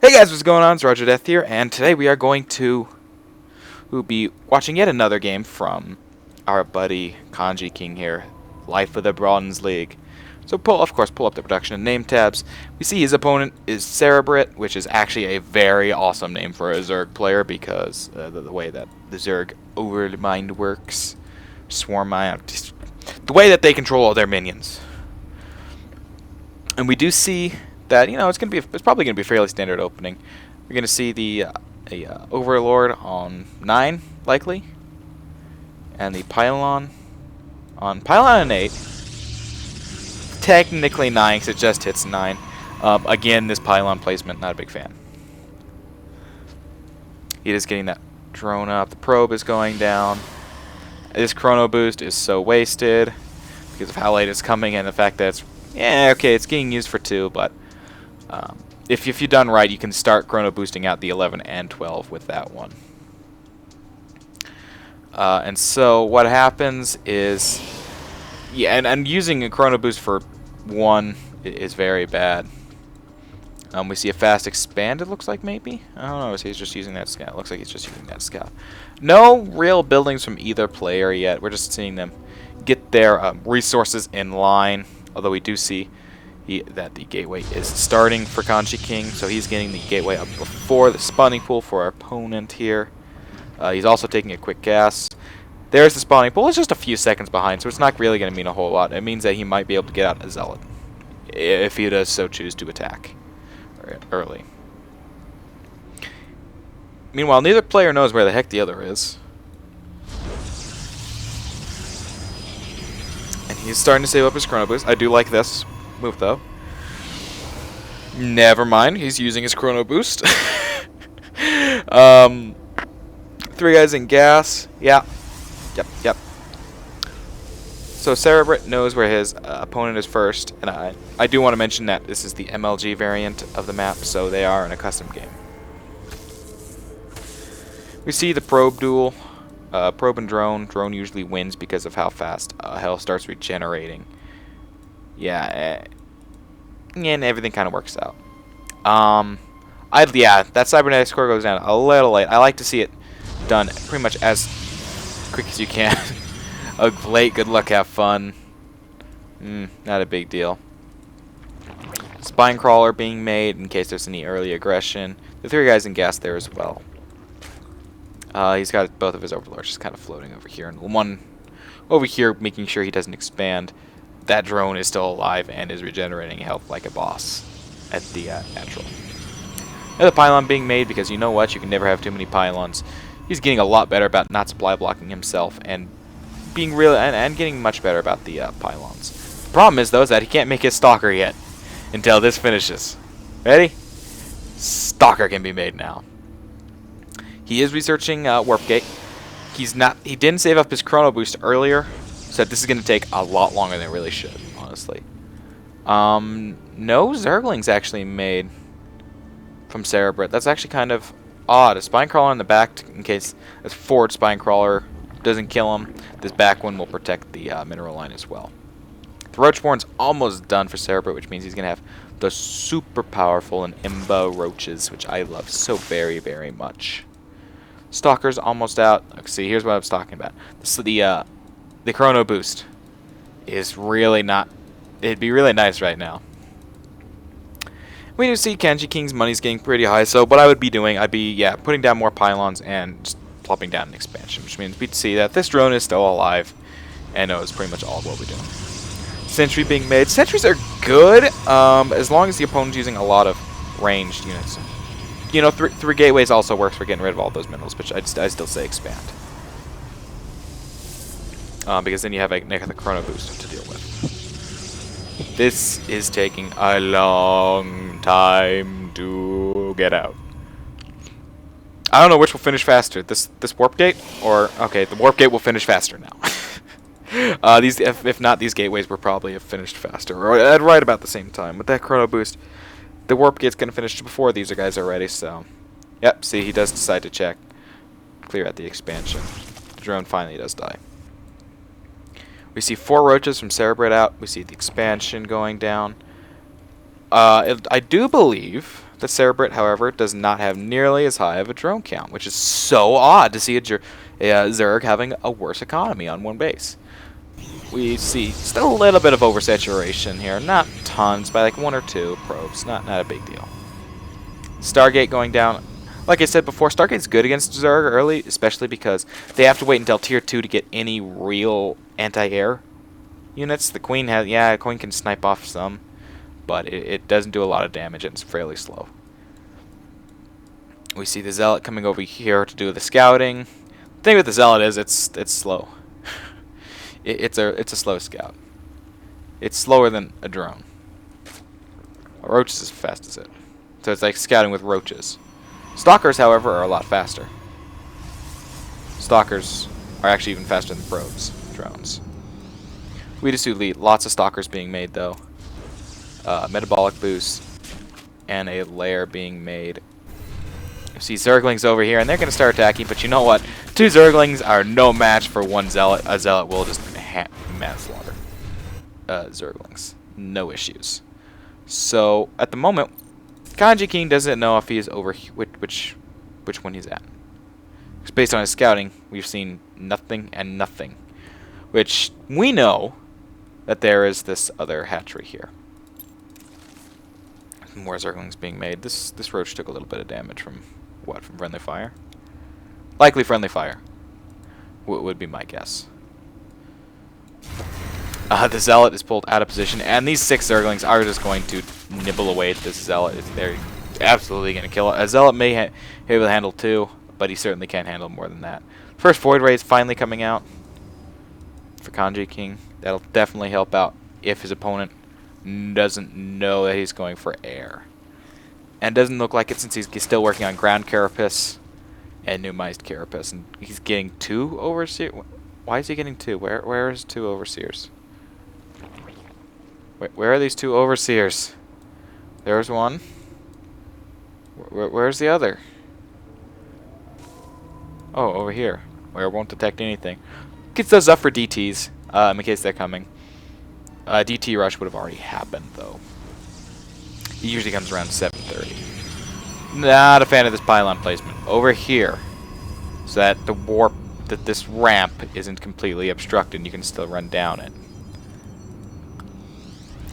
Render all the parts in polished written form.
Hey guys, what's going on? It's Roger Death here, and today we are going to be watching yet another game from our buddy Kanji King here, Life of the Bronze League. So of course, pull up the production and name tabs. We see his opponent is Cerebrit, which is actually a very awesome name for a Zerg player because the way that the Zerg Overmind works, Swarm Mind, the way that they control all their minions. And we do see that, you know, it's probably gonna be a fairly standard opening. We're gonna see the Overlord on 9 likely, and the Pylon on Pylon 8. Technically 9 because it just hits 9. Again, this Pylon placement, not a big fan. He is getting that drone up. The probe is going down. This chrono boost is so wasted because of how late it's coming and the fact that it's it's getting used for 2, but if you've done right, you can start chrono boosting out the 11 and 12 with that one. And so what happens is, and using a chrono boost for 1 is very bad. We see a fast expand, it looks like, maybe? I don't know, he's just using that scout. It looks like he's just using that scout. No real buildings from either player yet. We're just seeing them get their resources in line, although we do see that the gateway is starting for Kanji King, so he's getting the gateway up before the spawning pool for our opponent here. He's also taking a quick gas. There's the spawning pool. It's just a few seconds behind, so it's not really going to mean a whole lot. It means that he might be able to get out a Zealot if he does so choose to attack early. Meanwhile, neither player knows where the heck the other is. And he's starting to save up his chrono boost. I do like this move, though. Never mind, he's using his chrono boost. 3 guys in gas. Yep. So Cerebrit knows where his opponent is first, and I do want to mention that this is the MLG variant of the map, so they are in a custom game. We see the probe duel. Probe and drone. Drone usually wins because of how fast hell starts regenerating. Yeah, and everything kind of works out. That cybernetic score goes down a little late. I like to see it done pretty much as quick as you can. Late, good luck, have fun. Not a big deal. Spine crawler being made in case there's any early aggression. The 3 guys in gas there as well. He's got both of his overlords just kind of floating over here, and one over here making sure he doesn't expand. That drone is still alive and is regenerating health like a boss at the natural. Another pylon being made because you know what? You can never have too many pylons. He's getting a lot better about not supply blocking himself and being getting much better about the pylons. The problem is, though, is that he can't make his stalker yet until this finishes. Ready? Stalker can be made now. He is researching Warp Gate. He didn't save up his chrono boost earlier, so this is going to take a lot longer than it really should, honestly. No Zerglings actually made from Cerebrit. That's actually kind of odd. A spine crawler in the back in case a forward spine crawler doesn't kill him. This back one will protect the mineral line as well. The Roachborn's almost done for Cerebrit, which means he's going to have the super powerful and Imba Roaches, which I love so very, very much. Stalker's almost out. See, here's what I was talking about. The chrono boost is really not. It'd be really nice right now. We do see Kanji King's money's getting pretty high, so what I would be doing, I'd be putting down more pylons and just plopping down an expansion, which means we'd see that this drone is still alive, and knows pretty much all of what we're doing. Sentry being made. Sentries are good as long as the opponent's using a lot of ranged units. You know, 3 gateways also works for getting rid of all those minerals, but I still say expand. Because then you have the chrono boost to deal with. This is taking a long time to get out. I don't know which will finish faster, this warp gate or okay, the warp gate will finish faster now. If not, these gateways will probably have finished faster, or at right about the same time. With that chrono boost, the warp gate's gonna finish before these guys are ready. So, yep. See, he does decide to clear out the expansion. The drone finally does die. We see 4 roaches from Cerebrit out. We see the expansion going down. I do believe The Cerebrit, however, does not have nearly as high of a drone count, which is so odd to see a Zerg having a worse economy on one base. We see still a little bit of oversaturation here, not tons, by like 1 or 2 probes, not a big deal. Stargate going down. Like I said before, Stargate's good against Zerg early, especially because they have to wait until tier 2 to get any real anti-air units. The Queen has, yeah, Queen can snipe off some, but it doesn't do a lot of damage and it's fairly slow. We see the Zealot coming over here to do the scouting. The thing with the Zealot is it's slow. It's a slow scout. It's slower than a drone. A roach is as fast as it. So it's like scouting with roaches. Stalkers, however, are a lot faster. Stalkers are actually even faster than probes, drones. We just see lots of stalkers being made, though. Metabolic boost and a lair being made. You see Zerglings over here, and they're going to start attacking, but you know what? 2 Zerglings are no match for 1 Zealot. A Zealot will just manslaughter Zerglings. No issues. So, at the moment, Kanji King doesn't know if he is over which one he's at. Because based on his scouting, we've seen nothing and nothing. Which, we know that there is this other hatchery here. More Zerglings being made. This roach took a little bit of damage from what? From friendly fire? Likely friendly fire. Would be my guess. The Zealot is pulled out of position, and these 6 Zerglings are just going to nibble away at this Zealot. They're absolutely going to kill it. A Zealot may be able to handle 2, but he certainly can't handle more than that. First Void Ray is finally coming out for Kanji King. That'll definitely help out if his opponent doesn't know that he's going for air. And doesn't look like it since he's still working on ground carapace and Numized carapace. And he's getting 2 overseers. Why is he getting 2? Where is 2 overseers? Where are these 2 overseers? There's one. Where's the other? Oh, over here. Where it won't detect anything. Gets those up for DTs, in case they're coming. DT rush would have already happened, though. He usually comes around 7:30. Not a fan of this pylon placement. Over here, so that this ramp isn't completely obstructed and you can still run down it.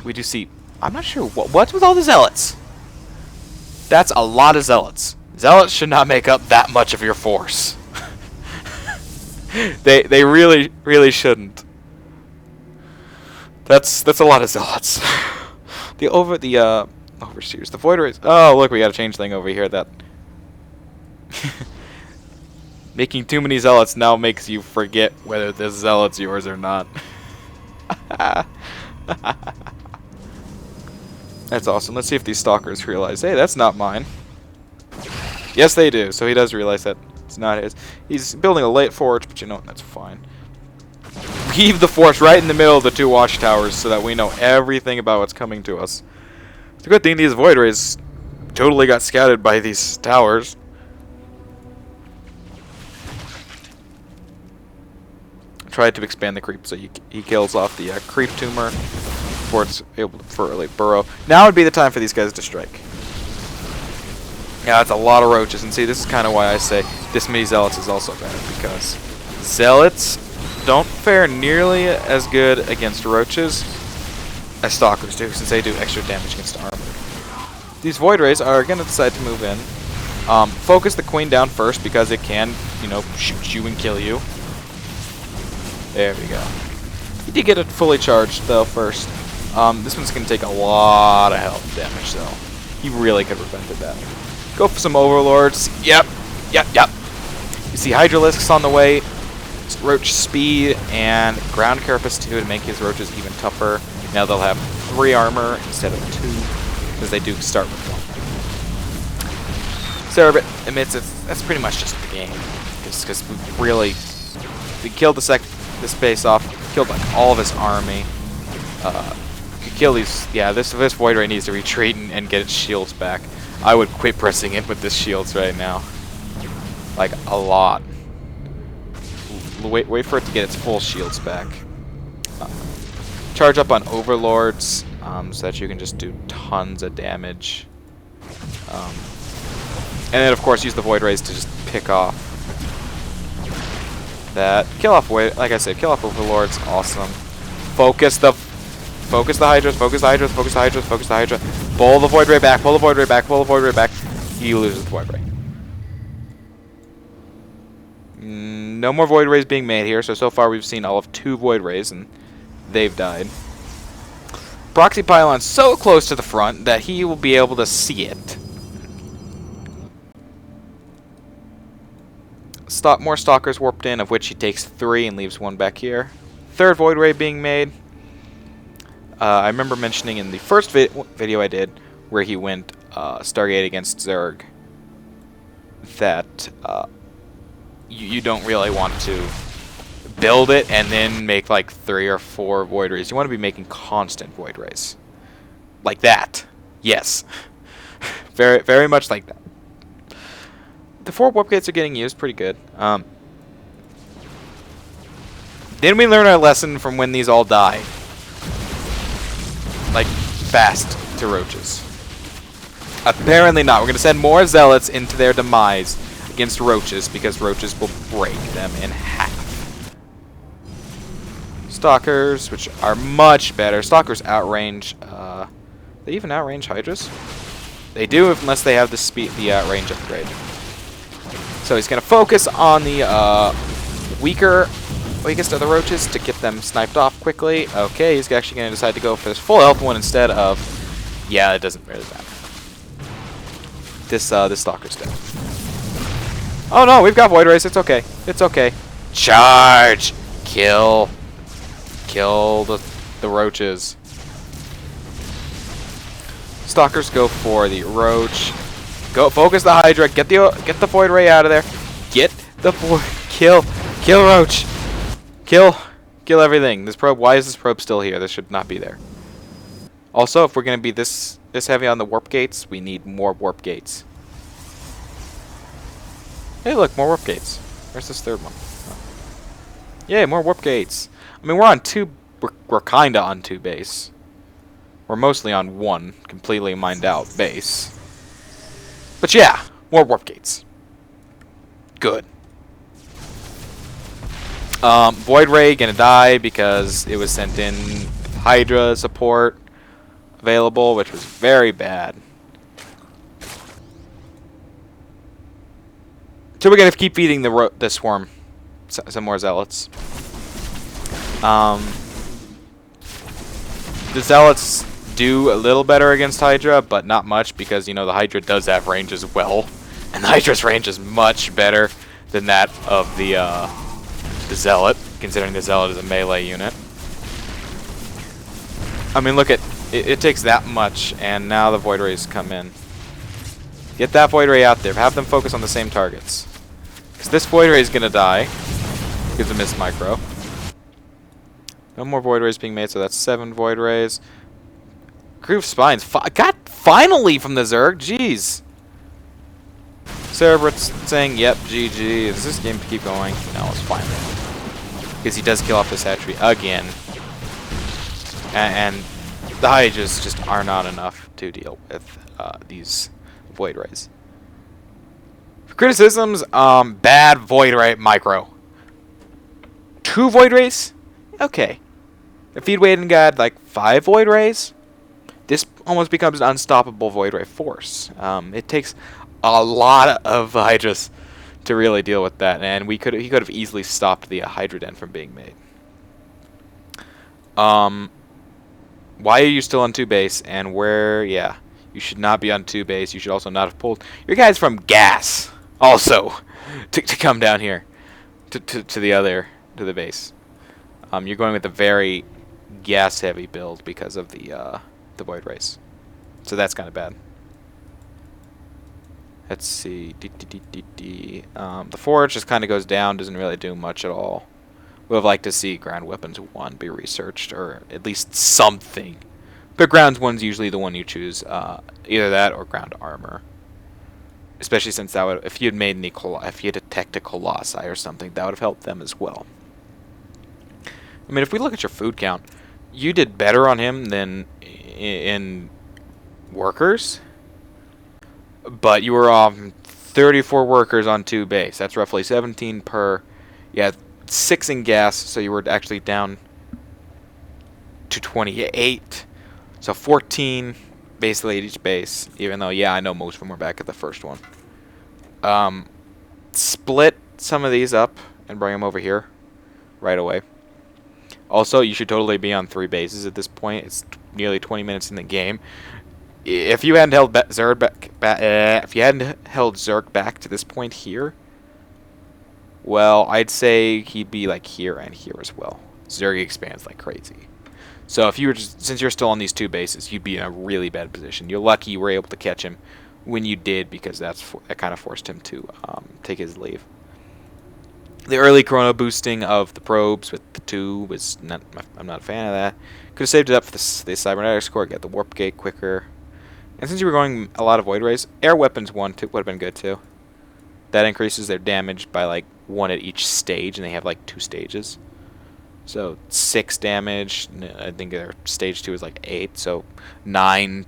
We do see... I'm not sure what's with all the Zealots. That's a lot of Zealots. Zealots should not make up that much of your force. They really shouldn't. That's a lot of Zealots. Overseers, the Void Rays. Oh, look, we got a change thing over here that making too many Zealots now makes you forget whether this Zealot's yours or not. That's awesome. Let's see if these stalkers realize, hey, that's not mine. Yes, they do. So he does realize that it's not his. He's building a late forge, but you know, that's fine. Leave the force right in the middle of the 2 watchtowers so that we know everything about what's coming to us. It's a good thing these Void Rays totally got scouted by these towers. Tried to expand the creep so he kills off the creep tumor before it's able to early burrow. Now would be the time for these guys to strike. Yeah, it's a lot of roaches, and see, this is kind of why I say this many Zealots is also bad, because Zealots don't fare nearly as good against roaches as Stalkers do, since they do extra damage against armor. These Void Rays are going to decide to move in. Focus the Queen down first, because it can, you know, shoot you and kill you. There we go. He did get it fully charged, though, first. This one's going to take a lot of health damage, though. He really could have prevented that. Go for some Overlords. Yep. You see Hydralisks on the way. Roach speed and ground carapace too to make his roaches even tougher. Now they'll have 3 armor instead of 2, because they do start with 1. Cerebrit admits that's pretty much just the game, because we killed this base off, killed like all of his army. Could kill these. Yeah, this Void Ray needs to retreat and get its shields back. I would quit pressing it with this shields right now, like a lot. Wait for it to get its full shields back. Charge up on Overlords so that you can just do tons of damage. And then, of course, use the Void Rays to just pick off that. Kill off like I said, kill off Overlords. Awesome. Focus the Hydras. Focus the Hydras. Focus the Hydras. Focus the Hydra. Pull the Void Ray back. Pull the Void Ray back. Pull the Void Ray back. He loses the Void Ray. No more Void Rays being made here. So far we've seen all of 2 Void Rays, and they've died. Proxy Pylon's so close to the front that he will be able to see it. More Stalkers warped in, of which he takes 3 and leaves 1 back here. 3rd Void Ray being made. I remember mentioning in the first video I did, where he went Stargate against Zerg, that you don't really want to build it and then make like 3 or 4 Void Rays. You want to be making constant Void Rays. Like that. Yes. Very, very much like that. The 4 warp gates are getting used pretty good. Didn't we learn our lesson from when these all die? Like, fast to roaches. Apparently not. We're going to send more zealots into their demise against roaches, because roaches will break them in half. Stalkers, which are much better. Stalkers outrange. They even outrange Hydras? They do, unless they have the range upgrade. So he's going to focus on the weakest of the roaches to get them sniped off quickly. Okay, he's actually going to decide to go for this full health one instead of... Yeah, it doesn't really matter. This Stalker's dead. Oh no, we've got Void Rays. It's okay. It's okay. Charge! Kill the roaches. Stalkers go for the roach. Go focus the Hydra. Get the Void Ray out of there. Get the Void. Kill roach. Kill everything. This probe. Why is this probe still here? This should not be there. Also, if we're gonna be this heavy on the warp gates, we need more warp gates. Hey, look, more warp gates. Where's this 3rd one? Oh. Yay, more warp gates. I mean, we're on 2. We're kinda on 2 base. We're mostly on 1 completely mined out base. But yeah, more warp gates. Good. Void Ray gonna die because it was sent in Hydra support available, which was very bad. So we're gonna keep feeding the swarm some more zealots. The zealots do a little better against Hydra, but not much, because, you know, the Hydra does have range as well, and the Hydra's range is much better than that of the Zealot, considering the Zealot is a melee unit. I mean, look at it takes that much, and now the Void Rays come in. Get that Void Ray out there. Have them focus on the same targets, because this Void Ray is gonna die because of Miss Micro. No more Void Rays being made, so that's 7 Void Rays. Groove Spines got finally from the Zerg. Jeez. Cerebrate saying, "Yep, GG." Does this game keep going? No, it's fine. Because he does kill off this hatchery again, and the Hydras just are not enough to deal with these Void Rays. Criticisms: bad Void Ray Micro. 2 Void Rays? Okay. If he'd waited and got like 5 Void Rays, this almost becomes an unstoppable Void Ray force. It takes a lot of Hydras to really deal with that, and he could have easily stopped the Hydra Den from being made. Why are you still on 2 base? And where? Yeah, you should not be on 2 base. You should also not have pulled your guys from gas also to come down here to the base. You're going with a very gas heavy build because of the Void Rays, so that's kind of bad. Let's see. The Forge just kind of goes down, doesn't really do much at all. We would have liked to see Ground Weapons 1 be researched, or at least something. But Ground 1's usually the one you choose, either that or Ground Armor. Especially since that would, if you had made any, if you had detected Colossi or something, that would have helped them as well. I mean, if we look at your food count, you did better on him than in workers. but you were 34 workers on 2 base. That's roughly 17 per. Yeah, 6 in gas, so you were actually down to 28. So 14 basically at each base, even though, yeah, I know most of them were back at the first one. Split some of these up and bring them over here right away. Also, you should totally be on 3 bases at this point. It's nearly 20 minutes in the game. If you hadn't held Zerg back to this point here, well, I'd say he'd be like here and here as well. Zerg expands like crazy. So if you were since you're still on these 2 bases, you'd be in a really bad position. You're lucky you were able to catch him when you did, because that kind of forced him to take his leave. The early chrono boosting of the probes with the 2 was not. I'm not a fan of that. Could have saved it up for the cybernetics core, get the warp gate quicker. And since you were going a lot of void rays, air weapons 1 would have been good too. That increases their damage by like 1 at each stage, and they have like 2 stages. So 6 damage. I think their stage 2 is like 8, so 9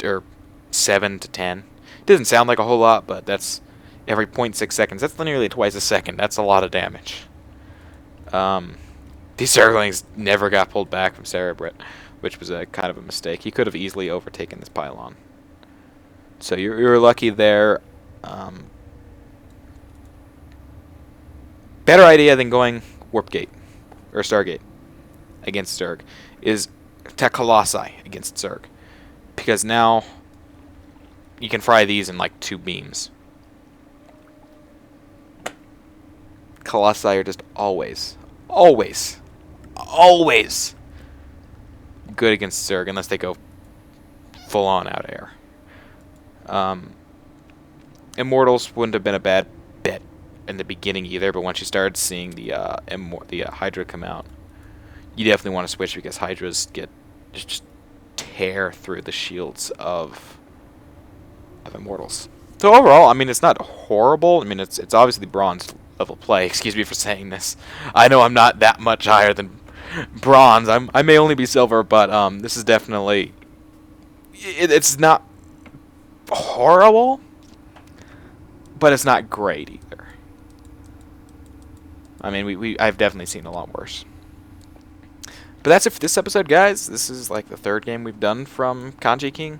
or 7 to 10. It doesn't sound like a whole lot, but that's every 0.6 seconds. That's nearly twice a second. That's a lot of damage. These Zerglings never got pulled back from Cerebrit, which was a kind of a mistake. He could have easily overtaken this pylon. So you're lucky there. Better idea than going Warp Gate or Stargate against Zerg is Tech Colossi against Zerg, because now you can fry these in like 2 beams. Colossi are just always good against Zerg unless they go full on out air. Immortals wouldn't have been a bad bet in the beginning either, but once you started seeing the Hydra come out, you definitely want to switch, because Hydras just tear through the shields of Immortals. So overall, I mean, it's not horrible. I mean, it's obviously bronze level play. Excuse me for saying this. I know I'm not that much higher than bronze. I may only be silver, but this is definitely it's not horrible, but it's not great either. I mean, I've definitely seen a lot worse. But that's it for this episode, guys. This is like the 3rd game we've done from Kanji King.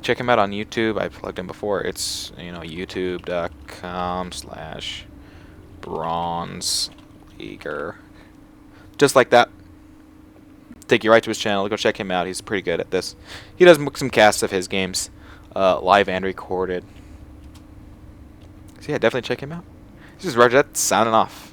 Check him out on YouTube. I've plugged him before. It's, youtube.com/bronzeleaguer. Just like that. Take you right to his channel. Go check him out. He's pretty good at this. He does some casts of his games, live and recorded. So yeah, definitely check him out. This is Roger, signing off.